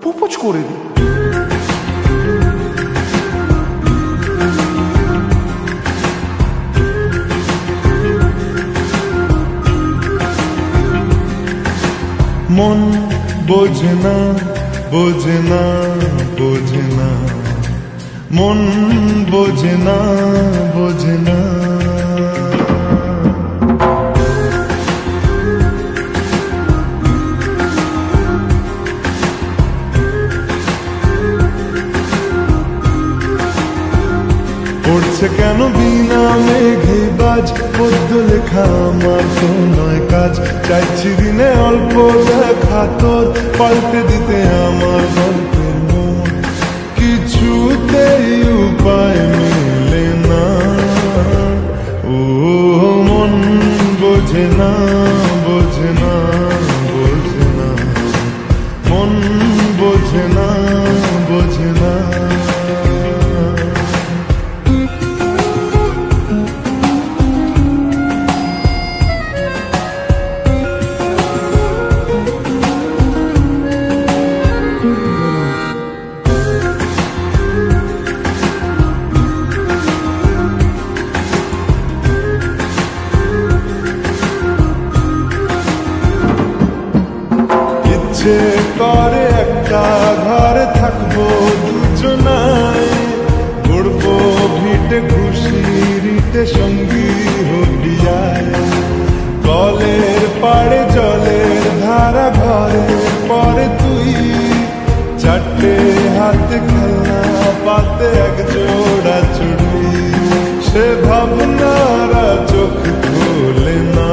Propose করে দিই। মন বোঝে না বোঝে না বোঝে না, মন বোঝে না বোঝে না। পড়ছে কেন বিনা মেঘে বাজ, পদ্য লেখা আমার তো নয় কাজ। চাইছি দিনে অল্প দেখা তোর, পাল্টে দিতে আমার গল্পের মন। কিছুতেই উপায় মেলে না, ও মন বোঝে না বোঝে না বোঝে না, মন বোঝে না বোঝে না। ইচ্ছে করে একটা ঘরে থাকবো দুজনায়, ঘুরবো ভিটে খুশিরিতে সঙ্গী হবিয়ায়। কলের পাড়ে জলের ধারা ঘরে পরে তুই, চারটে হাতে খেলনা পাতে এক জোড়া চুড়ি। সে ভাবনারা চোখ খোলে না,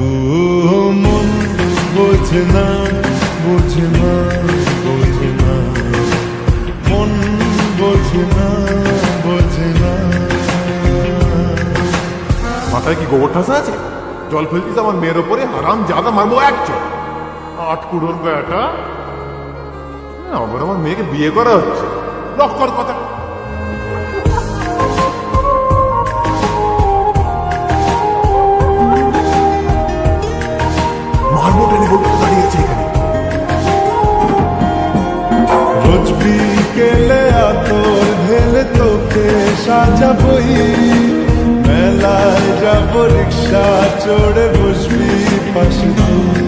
ও মন বোঝে না বোঝে না বোঝে না, মন বোঝে না বোঝে না। মাথায় কি গোবর ঠাসা আছে? জল ফেলতিস আমার মেয়ের ওপরে, হারাম জাদা মারবো এক চোখ। আট কুড়োর বেটা, আবার আমার মেয়েকে বিয়ে করা হচ্ছে। লক্কর কথা। মারবো টেনে বলতে দাঁড়িয়েছে এখানে। রোজ বিকেলে আতর ঢেলে তোকে সাজাবই, মেলায় যাবো রিক্সা চড়ে বসবি পাশে তুই।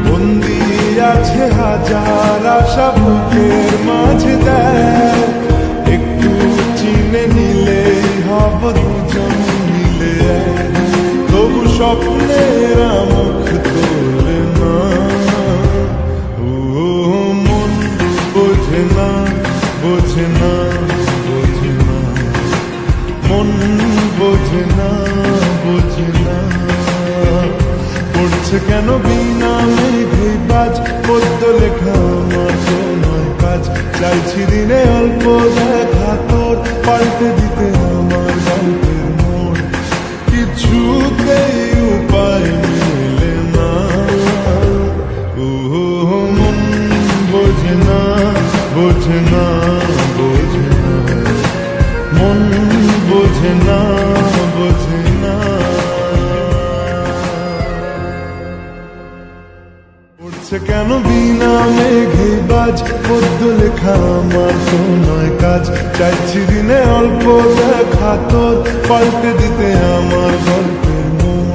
বন্দি আছে হাজার আশা বুকের মাঝে, দেখ একটু চিনে নিলেই হব দুজন মিলে এক। তবু স্বপ্নের মুখ তোলে না, ও মন বোঝে না বোঝে না বোঝে না, মন বোঝে না বোঝে না। পড়ছে কেন বিনা মেঘে বাজ, পদ্য লেখা আমার তো নয় কাজ। চাইছি দিনে অল্প দেখা তোর, পাল্টে দিতে আমার গল্পের মন। কিছুতেই উপায় মেলে না, ও মন বোঝে না বোঝে না বোঝে না, মন বোঝে না বোঝে না। পড়ছে কেন বিনা মেঘে বাজ, পদ্য লেখা আমার তো নয় কাজ। চাইছি দিনে অল্প দেখা তোর, পাল্টে দিতে আমার গল্পের মন।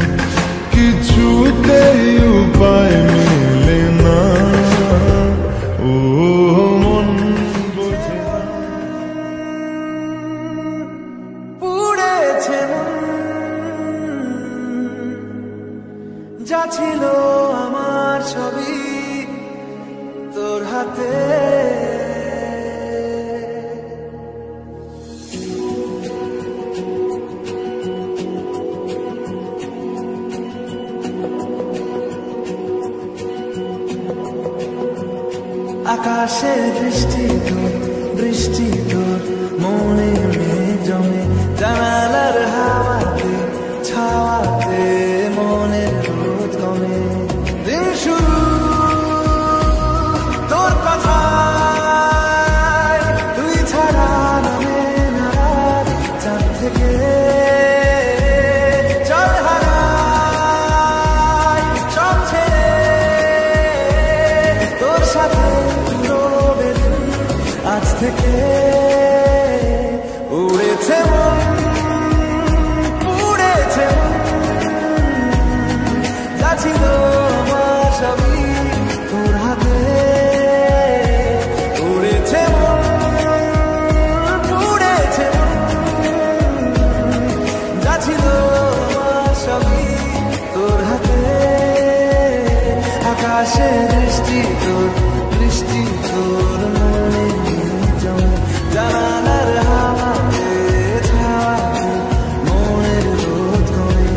কিছুতেই উপায় মেলে না, ও মন বোঝে না। পুড়েছে যা ছিল আমার ছবি তোর হাতে, আকাশে বৃষ্টি তোর মনে মেঘ জমে, জানালার হাওয়াতে ছাওয়াতে মনের রোদ কমে। দিন শুরু তোর কথায়, তুই ছাড়া নামে না রাত, চাঁদ থেকে চল হারাই সব ছেড়ে তোর সাথে রবে আজ থেকে উড়েছে মন পুড়েছে যা ছিল আমার সবই তোর হাতে উড়েছে মন পুড়েছে যা ছিল আমার সবই তোর হাতে আকাশে বৃষ্টি তোর মনে জমে জানালার হাওয়াতে ছাওয়াতে মনের রোদ কমে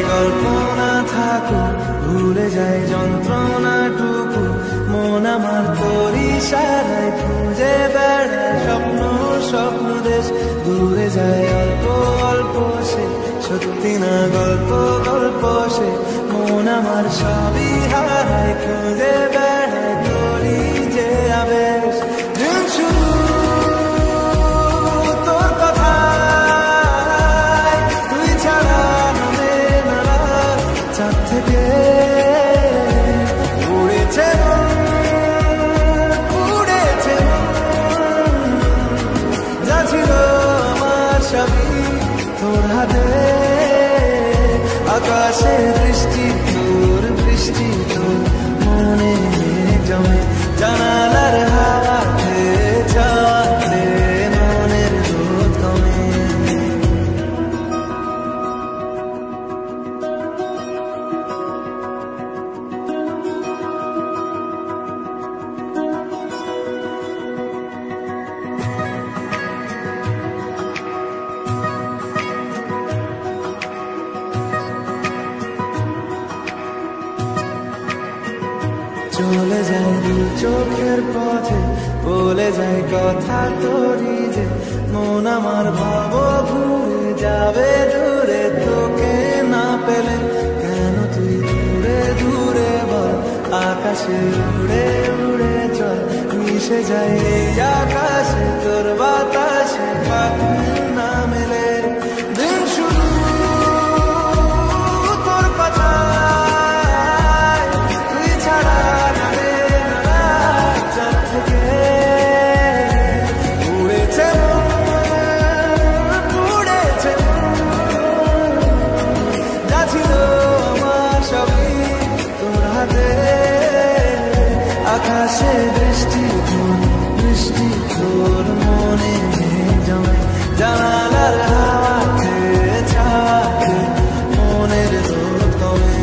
কল্পনা থাকুক ভুলে যায় যন্ত্রণাটুকু মন আমার তোর ইশারায় খুঁজে বেড়ায় স্বপ্ন দেশ দূরে যায় অল্প অল্প সে সত্যি না গল্প সে মন আমার সবই হারায় খুঁজে বেড়ায় তোরই যে আবেশ দিন শুরু তোর কথা তুই ছাড়া থেকে উড়েছে উড়েছে যা ছিল আমার সবই তোর হাতে আকাশে বৃষ্টি তোর মনে জমে জানালার হাওয়াতে ছাওয়াতে মনের রোদ কমে চলে যায় দু চোখের পথে বলে যায় কথা তোরই যে মন আমার ভাব ঘুরে যাবে দূরে তোকে না পেলে কেন তুই দূরে দূরে বল আকাশে উড়ে উড়ে চল মিশে যায় এই আকাশে তোর বাতাসে পাখি না মেলে দিন শুরু তোর কথা তুই ছাড়া আকাশে বৃষ্টি তোর মনে জমে জানালার হাওয়াতে ছাওয়াতে মনের রোদ কমে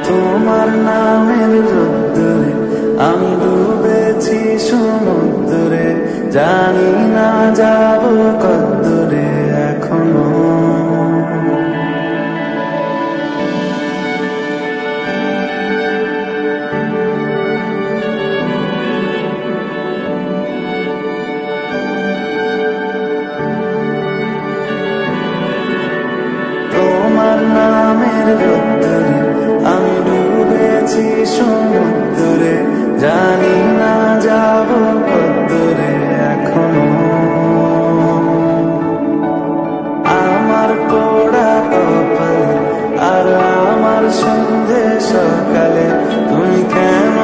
তোমার নামের রোদ্দুরে আমি ডুবেছি সমুদ্রে জানি না যাব কদ্দুরে এখনো তোমার নামের রোদ্দুরে আমি ডুবেছি সমুদ্রে জানি না যাব কদ্দুরে এখনো আমার পোড়া কপালে আর আমার সন্ধে সকালে তুমি কেন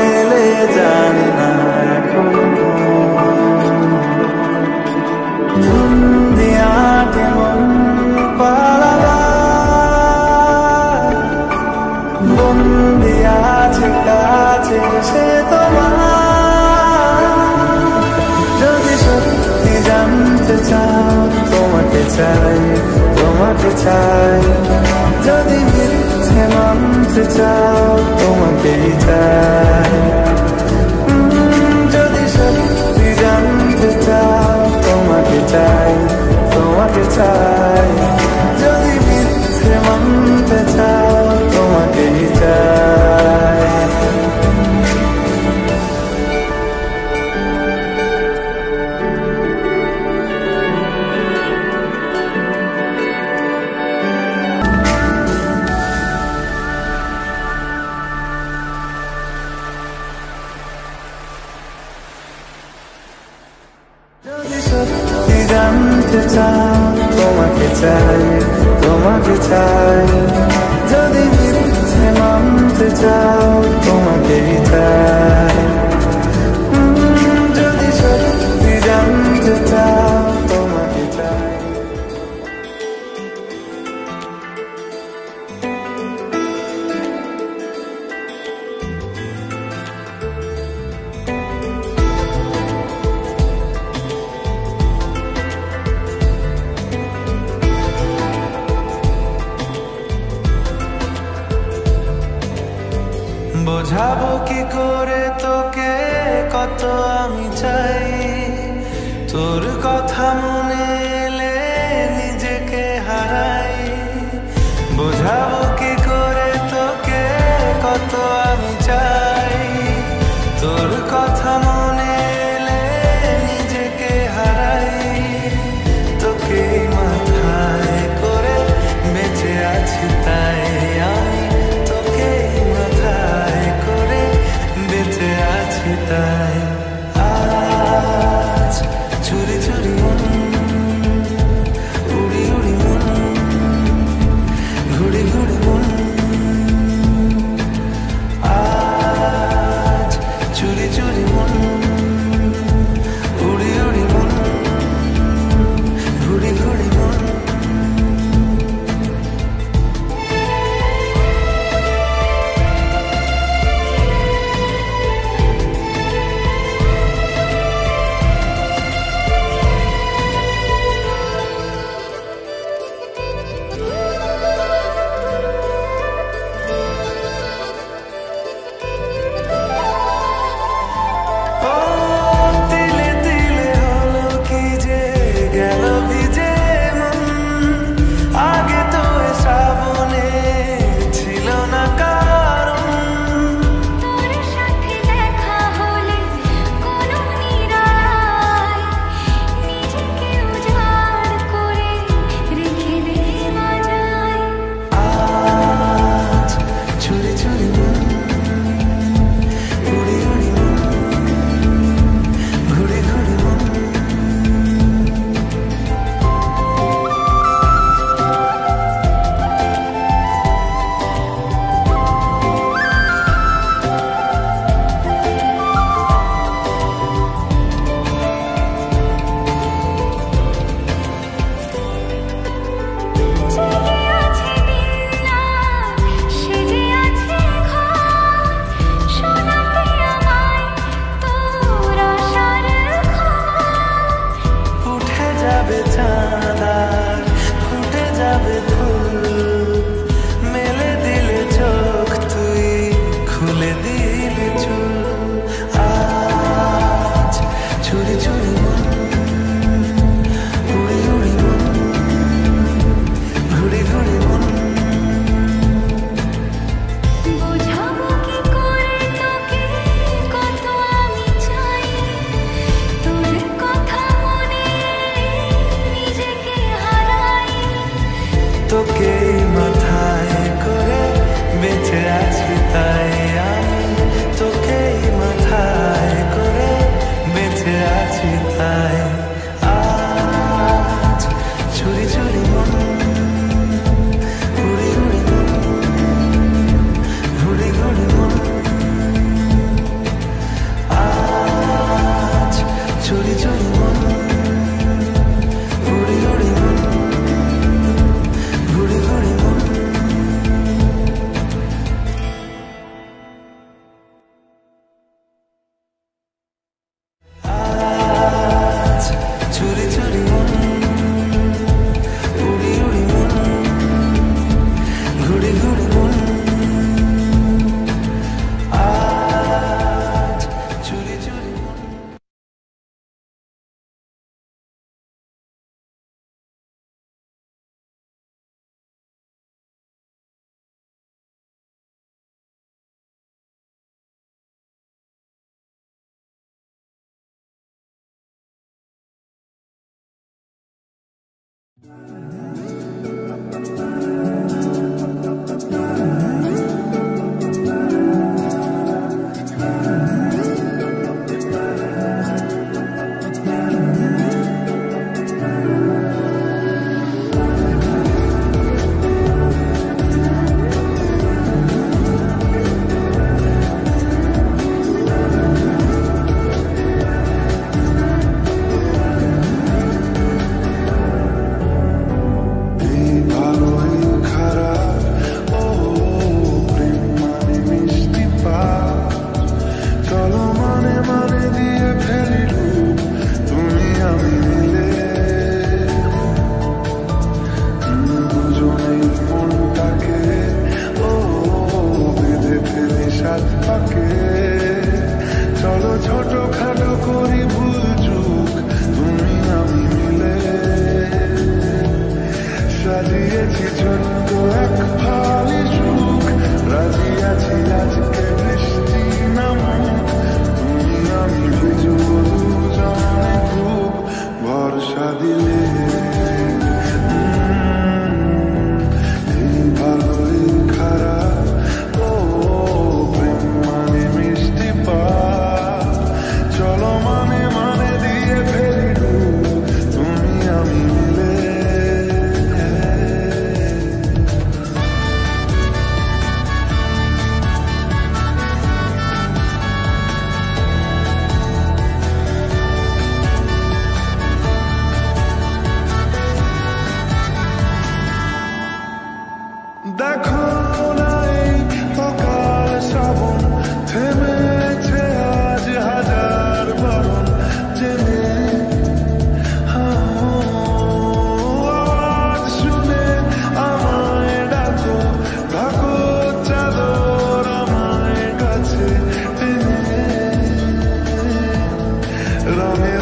এলে জানি না এখনো দিয়া কেমন পালা বন্দি আছে কাছে সে তোমার চাই, তোমাকে চাই। যদি মিথ্যে মানতে চাও তোমাকেই চাই, যদি সত্যি জানতে চাও তোমাকে চাই, তোমাকে চাই। যদি মিথ্যে মানতে চাও তোমাকেই চাই। সত্যি জানতে চাও তোমাকে চাই, তোমাকে চাই। যদি মিথ্যে মানতে চাও তোমাকেই চাই, যদি সত্যি জানতে চাও তোমাকে চাই। বোঝাবো কি করে তোকে কত আমি চাই, তোর কথা মনে এলে নিজেকে হারাই। বোঝাবো কি করে তোকে কত আমি চাই, তোর কথা মনে এলে নিজেকে হারাই। তোকে মাথায় করে বেঁচে আছি তাই আমি, তোকে মাথায় করে বেঁচে আছি তাই। আজ চুরি চুরি মন, উড়ি উড়ি মন, ঘুড়ি ঘুড়ি মন। আজ চুরি চুরি মন, উড়ি উড়ি মন, ঘুড়ি ঘুড়ি মন। তোকে মাথায় করে বেঁচে আছি তাই আমি, তোকে মাথায় করে বেঁচে আছি রঙে